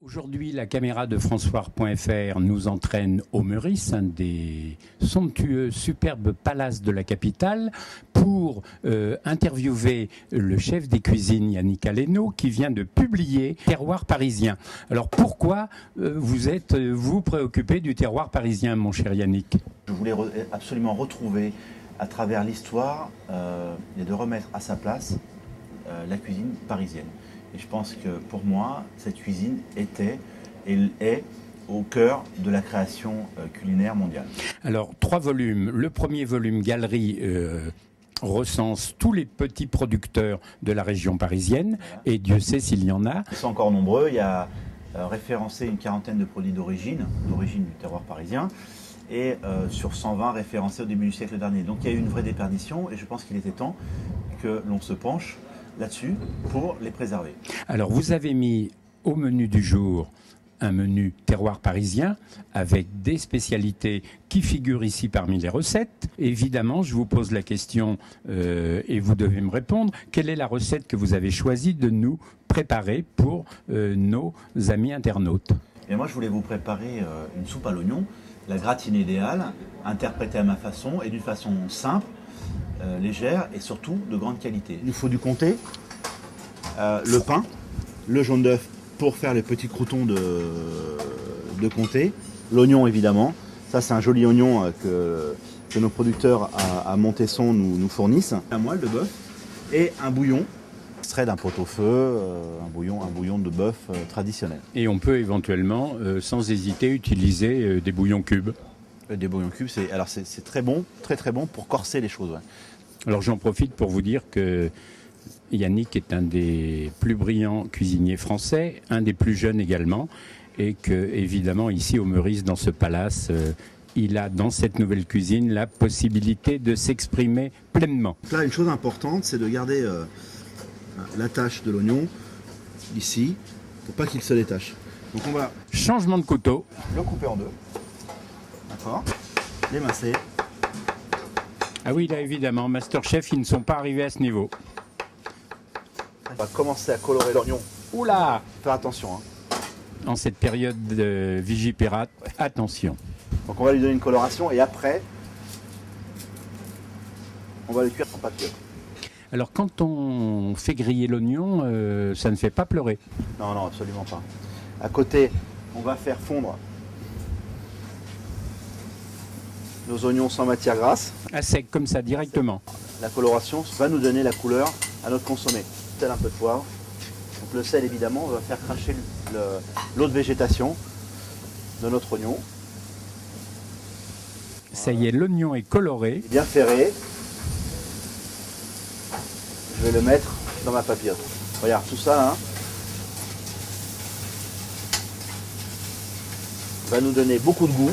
Aujourd'hui, la caméra de François.fr nous entraîne au Meurice, un des somptueux, superbes palaces de la capitale, pour interviewer le chef des cuisines, Yannick Aleno, qui vient de publier Terroir parisien. Alors pourquoi vous êtes-vous préoccupé du terroir parisien, mon cher Yannick? Je voulais absolument retrouver, à travers l'histoire, et de remettre à sa place la cuisine parisienne. Et je pense que pour moi, cette cuisine était et est au cœur de la création culinaire mondiale. Alors, 3 volumes. Le premier volume, Galerie, recense tous les petits producteurs de la région parisienne, voilà. Et Dieu sait s'il y en a. Ils sont encore nombreux. Il y a référencé une quarantaine de produits d'origine du terroir parisien, et sur 120 référencés au début du siècle dernier. Donc il y a eu une vraie déperdition, et je pense qu'il était temps que l'on se penche là-dessus pour les préserver. Alors vous avez mis au menu du jour un menu terroir parisien avec des spécialités qui figurent ici parmi les recettes. Évidemment, je vous pose la question et vous devez me répondre. Quelle est la recette que vous avez choisi de nous préparer pour nos amis internautes? Et moi, je voulais vous préparer une soupe à l'oignon, la gratinée idéale, interprétée à ma façon et d'une façon simple, légère et surtout de grande qualité. Il nous faut du comté, le pain, le jaune d'œuf pour faire les petits croûtons de comté, l'oignon évidemment. Ça, c'est un joli oignon que nos producteurs à Montesson nous fournissent. La moelle de bœuf et un bouillon extrait d'un pot-au-feu, un bouillon de bœuf traditionnel. Et on peut éventuellement, sans hésiter, utiliser des bouillons cubes. Des bouillons cubes, c'est très bon, très bon pour corser les choses. Ouais. Alors j'en profite pour vous dire que Yannick est un des plus brillants cuisiniers français, un des plus jeunes également, et que évidemment ici au Meurice, dans ce palace, il a dans cette nouvelle cuisine la possibilité de s'exprimer pleinement. Là, une chose importante, c'est de garder l'attache de l'oignon ici, pour pas qu'il se détache. Donc on va... Changement de couteau. Le couper en deux. D'accord. L'émincer. Ah oui, là évidemment, Masterchef, ils ne sont pas arrivés à ce niveau. On va commencer à colorer l'oignon. Oula! Faire attention. Hein. En cette période de Vigipirate, ouais. Attention. Donc on va lui donner une coloration et après, on va le cuire en papillote. Alors quand on fait griller l'oignon, ça ne fait pas pleurer? Non, absolument pas. À côté, on va faire fondre nos oignons sans matière grasse. À sec, comme ça, directement. La coloration va nous donner la couleur à notre consommé. Tel un peu de poivre. Donc le sel, évidemment, va faire cracher l'eau de végétation de notre oignon. Ça y est, l'oignon est coloré. Et bien ferré. Je vais le mettre dans ma papillote. Regarde, tout ça, hein, va nous donner beaucoup de goût.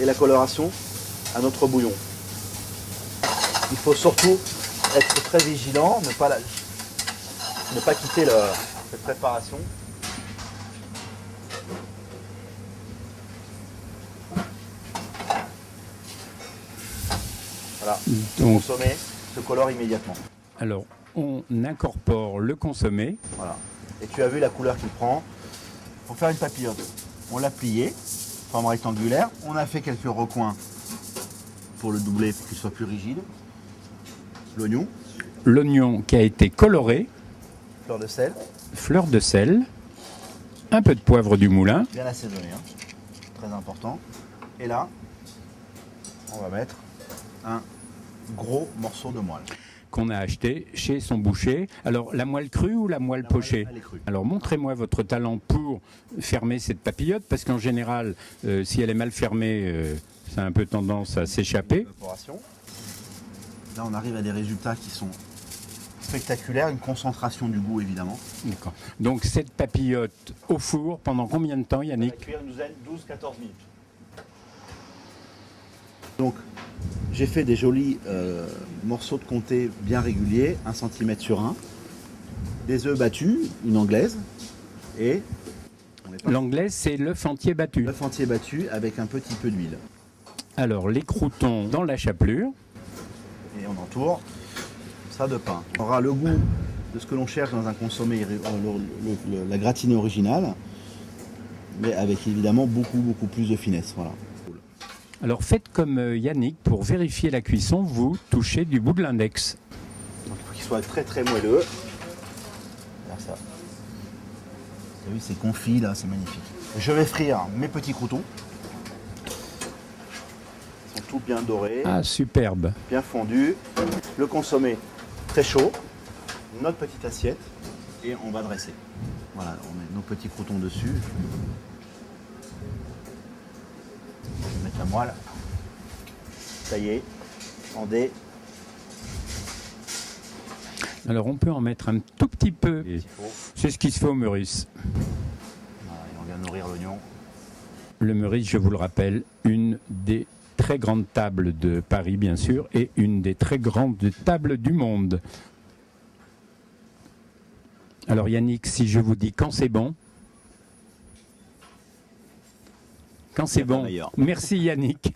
Et la coloration à notre bouillon. Il faut surtout être très vigilant, ne pas quitter cette préparation. Voilà, le consommé se colore immédiatement. Alors, on incorpore le consommé. Voilà. Et tu as vu la couleur qu'il prend. Pour faire une papillote, on l'a plié. Forme rectangulaire. On a fait quelques recoins pour le doubler pour qu'il soit plus rigide. L'oignon. L'oignon qui a été coloré. Fleur de sel. Fleur de sel. Un peu de poivre du moulin. Bien assaisonné, hein. Très important. Et là, on va mettre un gros morceau de moelle. Qu'on a acheté chez son boucher. Alors, la moelle crue ou la moelle pochée? Elle est crue. Alors, montrez-moi votre talent pour fermer cette papillote, parce qu'en général, si elle est mal fermée, ça a un peu tendance à s'échapper. Là, on arrive à des résultats qui sont spectaculaires, une concentration du goût, évidemment. D'accord. Donc, cette papillote au four, pendant combien de temps, Yannick? Elle va cuire une douzaine, 12-14 minutes. Donc, j'ai fait des jolis morceaux de comté bien réguliers, 1 cm sur 1, des œufs battus, une anglaise, et... L'anglaise, c'est l'œuf entier battu. L'œuf entier battu avec un petit peu d'huile. Alors, les croûtons dans la chapelure. Et on entoure ça de pain. On aura le goût de ce que l'on cherche dans un consommé, la gratinée originale, mais avec évidemment beaucoup plus de finesse. Voilà. Alors faites comme Yannick, pour vérifier la cuisson, vous touchez du bout de l'index. Donc il faut qu'il soit très moelleux. Regarde ça. Vous avez vu, c'est confit là, c'est magnifique. Je vais frire mes petits croutons. Ils sont tout bien dorés, Ah, superbe. bien fondus. Le consommé très chaud. Notre petite assiette et on va dresser. Voilà, on met nos petits croutons dessus. Je vais mettre la moelle. Taillée en dés. Alors on peut en mettre un tout petit peu. C'est ce qui se fait au Meurice. Voilà, et on vient nourrir l'oignon. Le Meurice, je vous le rappelle, une des très grandes tables de Paris, bien sûr, et une des très grandes tables du monde. Alors Yannick, si je vous dis quand c'est bon, quand c'est bon, merci Yannick.